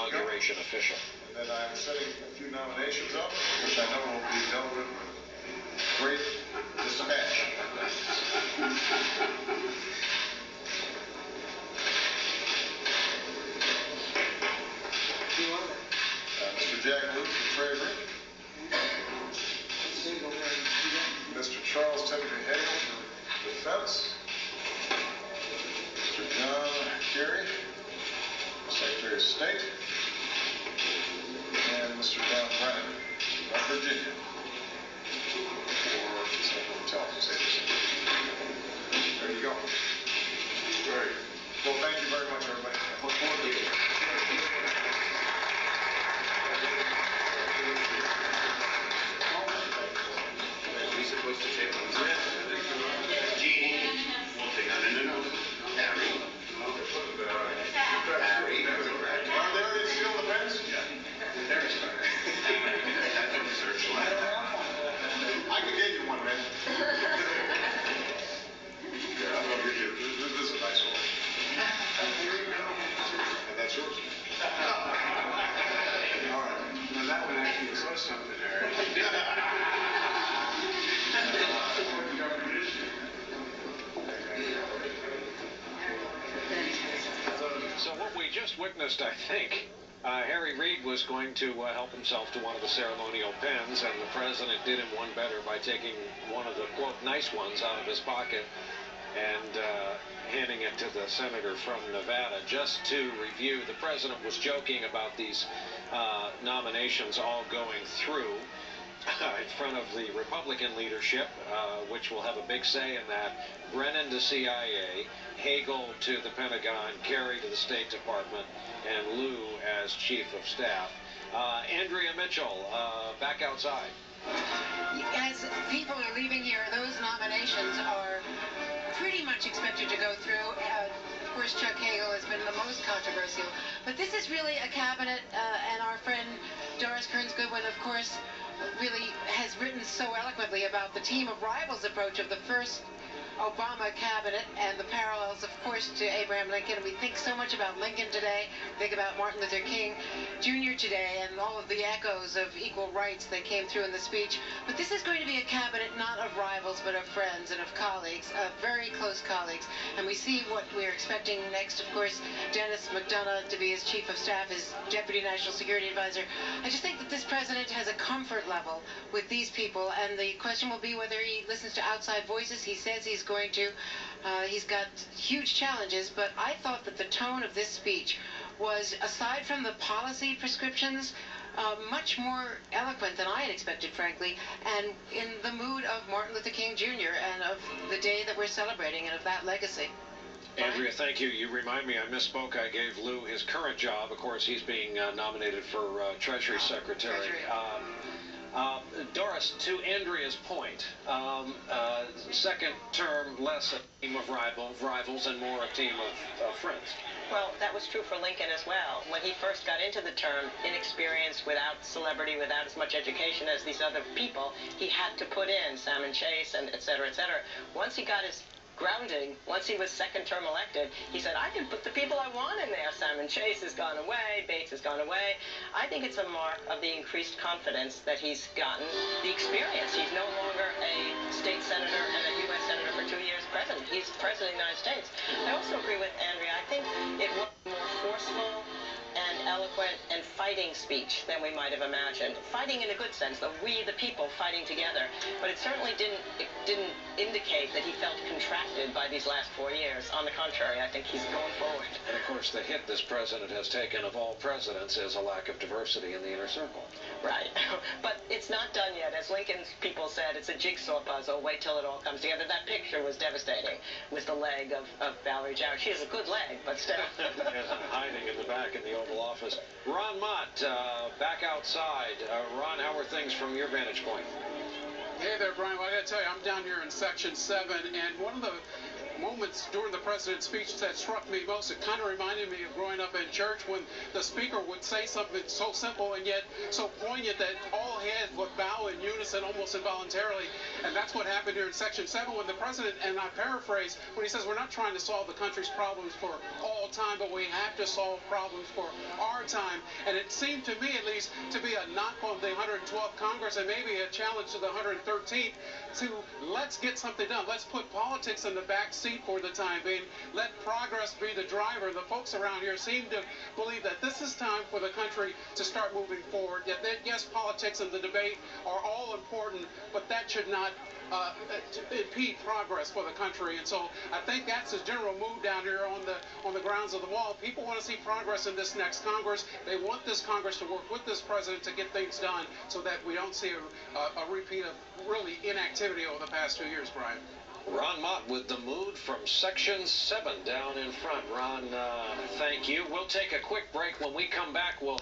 inauguration official. And then I'm setting a few nominations up, which I know will be dealt with great dispatch. Mr. Jack Luke for Treasury. Mr. Charles Timothy Hale for Defense. Mr. John Kerry, Secretary of State. And Mr. John Brennan of Virginia for Central Intelligence Agency. There you go. Great. Well, thank you very much, everybody. I look forward to it. We're supposed to take one. Jeannie, we'll take on Harry. Harry. Are they already steal the pens? Yeah. Harry's better. I could get you one, man. Yeah, I'm gonna give you. This is a nice one. And that's yours. All right. Now that one actually was something, Harry. So what we just witnessed, I think, Harry Reid was going to help himself to one of the ceremonial pens, and the president did him one better by taking one of the, quote, nice ones out of his pocket and handing it to the senator from Nevada. Just to review, the president was joking about these nominations all going through in front of the Republican leadership, which will have a big say in that. Brennan to CIA, Hagel to the Pentagon, Kerry to the State Department, and Lou as Chief of Staff. Andrea Mitchell, back outside. As people are leaving here, those nominations are pretty much expected to go through. Of course, Chuck Hagel has been the most controversial. But this is really a cabinet, and our friend Doris Kearns Goodwin, of course, really has written so eloquently about the team of rivals approach of the first Obama cabinet and the parallels, of course, to Abraham Lincoln. We think so much about Lincoln today, think about Martin Luther King Jr. today, and all of the echoes of equal rights that came through in the speech. But this is going to be a cabinet not of rivals, but of friends and of colleagues, very close colleagues. And we see what we're expecting next. Of course, Dennis McDonough to be his Chief of Staff, his Deputy National Security Advisor. I just think that this president has a comfort level with these people, and the question will be whether he listens to outside voices. He says he's going to. He's got huge challenges, but I thought that the tone of this speech was, aside from the policy prescriptions, much more eloquent than I had expected, frankly, and in the mood of Martin Luther King Jr. and of the day that we're celebrating and of that legacy. Andrea, thank you. You remind me, I misspoke. I gave Lou his current job. Of course, he's being nominated for Treasury Secretary. Doris, to Andrea's point, second term less a team of rivals and more a team of friends. Well, that was true for Lincoln as well. When he first got into the term, inexperienced, without celebrity, without as much education as these other people, he had to put in Salmon Chase and et cetera, et cetera. Once he got his grounding, once he was second term elected, he said, I can put the people I want in there. Salmon Chase has gone away, Bates has gone away. I think it's a mark of the increased confidence that he's gotten, the experience. He's no longer a state senator and a U.S. senator for 2 years president. He's president of the United States. I also agree with Andrea. I think it was more forceful and eloquent and fighting speech than we might have imagined. Fighting in a good sense, the we the people fighting together. But it certainly didn't indicate that he felt contracted by these last 4 years. On the contrary, I think he's going forward. And of course, the hit this president has taken of all presidents is a lack of diversity in the inner circle. Right. But it's not done yet. As Lincoln's people said, it's a jigsaw puzzle. Wait till it all comes together. That picture was devastating with the leg of Valerie Jarrett. She has a good leg, but still. Hiding in the back in the Oval Office. Ron Mott, back outside. Ron, how are things from your vantage point? Hey there, Brian. Well, I got to tell you, I'm down here in Section 7, and one of the moments during the president's speech that struck me most, it kind of reminded me of growing up in church when the speaker would say something so simple and yet so poignant that all heads would bow in unison almost involuntarily. And that's what happened here in Section 7 when the president, and I paraphrase, when he says we're not trying to solve the country's problems for all time, but we have to solve problems for our time. And it seemed to me, at least, to be a knock on the 112th Congress and maybe a challenge to the 113th to let's get something done. Let's put politics in the back seat for the time being. Let progress be the driver. The folks around here seem to believe that this is time for the country to start moving forward. Yes, politics and the debate are all important, but that should not impede progress for the country. And so I think that's the general mood down here on the grounds of the wall. People want to see progress in this next Congress. They want this Congress to work with this president to get things done so that we don't see a repeat of really inactivity over the past 2 years, Brian. Ron Mott with the mood from Section 7 down in front. Ron, thank you. We'll take a quick break. When we come back, we'll